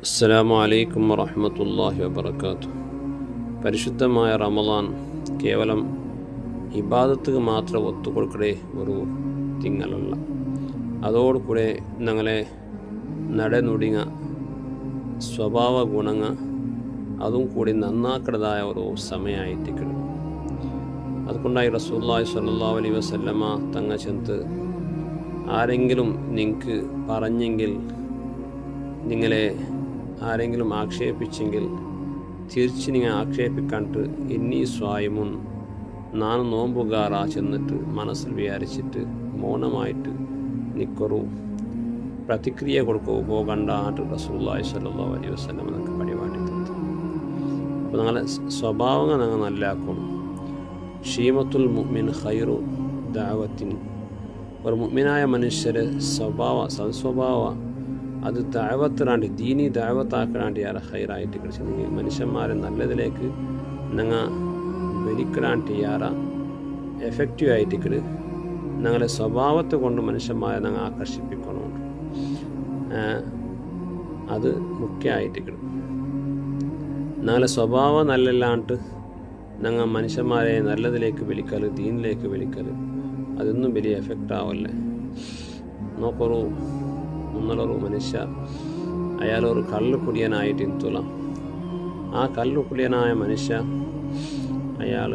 അസ്സലാമു അലൈക്കും വറഹ്മത്തുള്ളാഹി വബറകാതുഹു. പരിശുദ്ധമായ റമളാൻ കേവലം ഇബാദത്തുക്ക് മാത്രം ഒത്തുകൊടുക്കടേ ഒരു തിങ്ങലല്ല. അതോടുകൂടെ ഞങ്ങളെ നടനുടിങ്ങ സ്വഭാവ ഗുണങ്ങ അതും കൂടി നന്നാക്കടതായ ഒരു സമയമായിട്ടിരിക്കണം. അതുകൊണ്ടായി റസൂലുള്ളാഹി സ്വല്ലല്ലാഹു അലൈഹി വസല്ലമ തങ്ങ ചെന്ന് ആരെങ്കിലും നിങ്ങൾക്ക് പറഞ്ഞെങ്കിൽ, നിങ്ങളെ ആരെങ്കിലും ആക്ഷേപിച്ചെങ്കിൽ തിരിച്ച് നിങ്ങൾ ആക്ഷേപിക്കാണ്ട് ഇന്നീ സ്വായമുൻ നാൻ നോമ്പുകാറാ ചെന്നിട്ട് മനസ്സിൽ വിചാരിച്ചിട്ട് മൗനമായിട്ട് നിൽക്കൊരു പ്രതിക്രിയ കൊടുക്കൂ പോകണ്ടാണ്ട് റസൂലുള്ളാഹി സ്വല്ലല്ലാഹു അലൈഹി വസല്ലം നമുക്ക് പരിപാടി തന്നു. അപ്പോൾ നിങ്ങളെ സ്വഭാവങ്ങൾ നിങ്ങൾ നല്ലാക്കണം. ഷീമത്തുൽ മുഅ്മിൻ ഖൈറു ദഅവത്തിൻ, ഒരു മുഅ്മിനായ മനുഷ്യരെ സൽസ്വഭാവ അത് ദഅവത്തിനാണ്ടി ദീനി ദഅവത്താക്കാണ്ടി യാറെ ഹൈറായിട്ട് കിടച്ചിട്ടുണ്ടെങ്കിൽ മനുഷ്യന്മാരെ നല്ലതിലേക്ക് നിങ്ങൾ വലിക്കലാണ്ടി യാറ എഫക്റ്റീവ് ആയിട്ട് കിട് ഞങ്ങളെ സ്വഭാവത്തെ കൊണ്ട് മനുഷ്യന്മാരെ ഞങ്ങൾ ആകർഷിപ്പിക്കണമുണ്ട്. അത് മുഖ്യമായിട്ട് കിടും. ഞങ്ങളെ സ്വഭാവം നല്ലല്ലാണ്ട് ഞങ്ങൾ മനുഷ്യന്മാരെ നല്ലതിലേക്ക് വിളിക്കൽ, ദീനിലേക്ക് വിളിക്കൽ അതൊന്നും വലിയ എഫക്റ്റ് ആവല്ലേ. നോക്കൊരു മുന്നൊരു മനുഷ്യ അയാളൊരു കള്ളുകുടിയനായിട്ട് ഇൻതുല. ആ കള്ളുകുടിയനായ മനുഷ്യ അയാൾ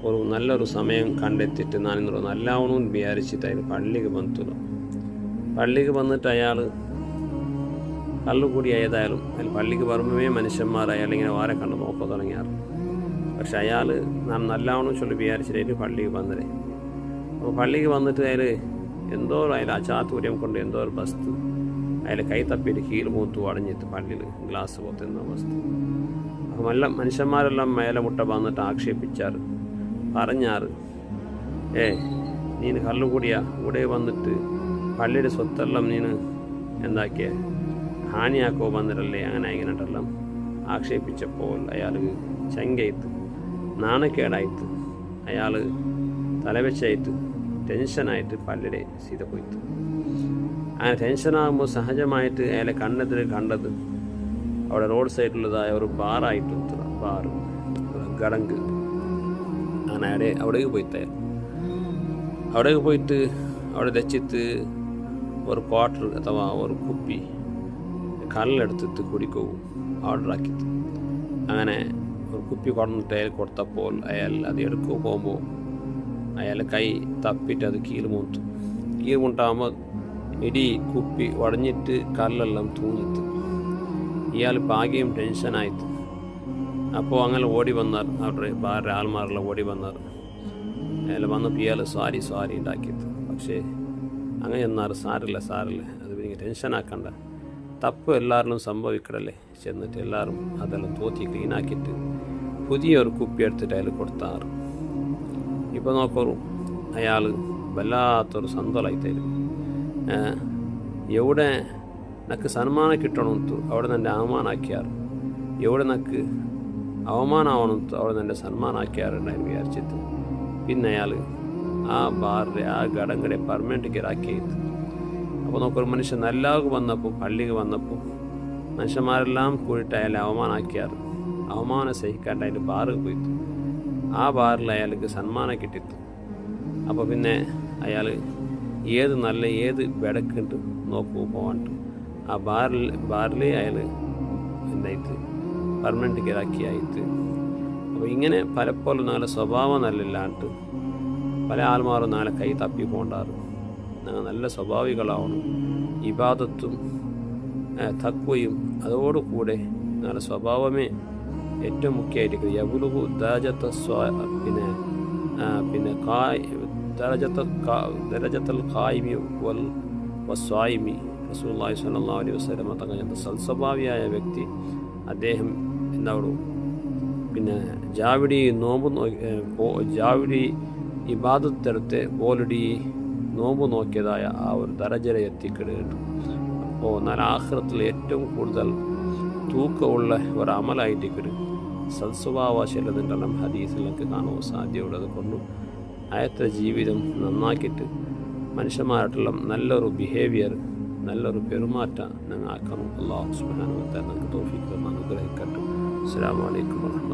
ഒരു നല്ലൊരു സമയം കണ്ടെത്തിയിട്ട് ഞാനിന്നൊരു നല്ലാവണമെന്ന് വിചാരിച്ചിട്ട് അയാൾ പള്ളിക്ക് വന്നില്ല. പള്ളിക്ക് വന്നിട്ട് അയാൾ കള്ളുകൂടി ഏതായാലും അയാൾ പള്ളിക്ക് വരുമ്പോഴേ മനുഷ്യന്മാർ അയാളിങ്ങനെ വാരെ കണ്ട് നോക്കാൻ തുടങ്ങിയാറ്. പക്ഷെ അയാൾ ഞാൻ നല്ലാവണമെന്ന് ചൊല്ലി വിചാരിച്ചിട്ടായിട്ട് പള്ളിക്ക് വന്നതേ. അപ്പോൾ പള്ളിക്ക് വന്നിട്ട് അയാൾ എന്തോ അതിൽ അചാത്തുര്യം കൊണ്ട് എന്തോ ഒരു വസ്തു അതിൽ കൈ തപ്പിയിട്ട് കീഴ് മൂത്തു അടഞ്ഞിട്ട് പള്ളിയിൽ ഗ്ലാസ് പോത്തുന്ന വസ്തു. അപ്പം എല്ലാം മനുഷ്യന്മാരെല്ലാം മേലെ മുട്ട വന്നിട്ട് ആക്ഷേപിച്ചാറ്, പറഞ്ഞാറ്, നീന് കള്ളുകൂടിയ ഇവിടെ വന്നിട്ട് പള്ളിയുടെ സ്വത്തെല്ലാം നീന് എന്താക്കിയ ഹാനിയാക്കോ വന്നിട്ടല്ലേ അങ്ങനെ ഇങ്ങനെട്ടെല്ലാം ആക്ഷേപിച്ചപ്പോൾ അയാൾ ചങ്കയത്ത് നാണക്കേടായിട്ട് അയാൾ തലവെച്ചായിട്ട് ടെൻഷനായിട്ട് പള്ളിയുടെ സീത പോയിട്ട്. അങ്ങനെ ടെൻഷനാകുമ്പോൾ സഹജമായിട്ട് അയാളെ കണ്ണെതിരെ കണ്ടത് അവിടെ റോഡ് സൈഡിലുള്ളതായ ഒരു ബാറായിട്ട് ബാറ് ഗടങ്ക്. അങ്ങനെ അവിടേക്ക് പോയിട്ടായ അവിടേക്ക് പോയിട്ട് അവിടെ വെച്ചിട്ട് ഒരു ക്വാർട്ടർ അഥവാ ഒരു കുപ്പി കല്ലെടുത്തിട്ട് കുടിക്കൂ ഓർഡറാക്കിയിട്ട്. അങ്ങനെ ഒരു കുപ്പി കൊണ്ടിട്ട് അയാൾ കൊടുത്തപ്പോൾ അയാൾ അത് എടുക്കുക പോകുമ്പോൾ അയാൾ കൈ തപ്പിയിട്ട് അത് കീഴ് മുട്ടാകുമ്പോൾ ഇടി കുപ്പി ഉടഞ്ഞിട്ട് കല്ലെല്ലാം തൂങ്ങിത്ത്. ഇയാൾ പാകിയും ടെൻഷനായിട്ട് അപ്പോൾ അങ്ങനെ ഓടി വന്നാർ. അവിടെ വേറെ ആൾമാരെല്ലാം ഓടി വന്നാർ. അയാൾ വന്നപ്പോൾ ഇയാൾ സോറി ഉണ്ടാക്കിയത്. പക്ഷേ അങ്ങനെ എന്നാറ് സാരില്ല അത് എനിക്ക് ടെൻഷനാക്കണ്ട, തപ്പ് എല്ലാവരിലും സംഭവിക്കടല്ലേ ചെന്നിട്ട് എല്ലാവരും അതെല്ലാം തോത്തി ക്ലീനാക്കിയിട്ട് പുതിയൊരു കുപ്പി എടുത്തിട്ട് അയാൾ കൊടുത്താറ്. ഇപ്പോൾ നോക്കൂ, അയാൾ വല്ലാത്തൊരു സന്തോഷമായിട്ടായിരുന്നു. എവിടെ നക്ക് സന്മാനം കിട്ടണമെന്ന് അവിടെ നിന്ന് എൻ്റെ അവമാനാക്കിയാറ്, എവിടെ നക്ക് അവമാനമാവണമെന്ന് അവിടെ നിന്ന് എൻ്റെ സന്മാനാക്കിയാറുണ്ടായിരുന്നു വിചാരിച്ചിട്ട്. പിന്നെ അയാൾ ആ ബാറിലെ ആ ഗടങ്കടെ പെർമനൻറ്റ് കിറാക്കിയത്. അപ്പോൾ നോക്കൊരു മനുഷ്യൻ നല്ലാവ് വന്നപ്പോൾ പള്ളിക്ക് വന്നപ്പോൾ മനുഷ്യന്മാരെല്ലാം കൂടിയിട്ട് അയാളെ അവമാനാക്കിയാറ്. അവമാനം സഹിക്കാണ്ട് അതിൽ ബാറിൽ പോയിട്ട് ആ ബാറിൽ അയാൾക്ക് സന്മാനം കിട്ടിത്തു. അപ്പോൾ പിന്നെ അയാൾ ഏത് ബെടക്കുണ്ട് നോക്കൂ പോകാണ്ട് ആ ബാറിൽ അയാൾ എന്തായിട്ട് പെർമനൻറ്റ് കിറാക്കിയായിട്ട്. അപ്പോൾ ഇങ്ങനെ പലപ്പോഴും നാളെ സ്വഭാവം നല്ലില്ലാണ്ട് പല ആൾമാരും നാളെ കൈ തപ്പി പോണ്ടാറ്. ഞങ്ങൾ നല്ല സ്വഭാവികളാവണം. ഇബാദത്തും തഖ്വയും അതോടുകൂടെ നാളെ സ്വഭാവമേ ഏറ്റവും മുഖ്യമായിട്ട് യബുലുഹു ദറജത്ത ദറജത്തൽ ഖായിമി വസ്വായിമി. റസൂലുള്ളാഹി സ്വല്ലല്ലാഹു അലൈഹി വസല്ലം തങ്ങൾ സൽസ്വഭാവിയായ വ്യക്തി അദ്ദേഹം എന്താണോ പിന്നെ ജാവിടി ഇബാദത്തെടുത്ത് പോലടി നോമ്പ് നോക്കിയതായ ആ ഒരു ദറജരെ എത്തിക്കിടുന്നു. അപ്പോൾ എന്നാൽ ആഖിറത്തിൽ ഏറ്റവും കൂടുതൽ തൂക്കമുള്ള ഒരു അമലായിട്ട് സൽസ്വഭാവശീലതിൻ്റെ ഹദീസിലൊക്കെ കാണുവാൻ സാധ്യതയുള്ളത് കൊണ്ട് അയാളുടെ ജീവിതം നന്നാക്കിയിട്ട് മനുഷ്യന്മാരായിട്ടുള്ള നല്ലൊരു ബിഹേവിയർ നല്ലൊരു പെരുമാറ്റം ഞങ്ങൾ ആക്കണം. അല്ലാഹു സുബ്ഹാനഹു വ തആല ഞങ്ങൾക്ക് തൗഫീഖ് തന്ന് അനുഗ്രഹിക്കട്ടെ. അസ്സലാമു അലൈക്കും.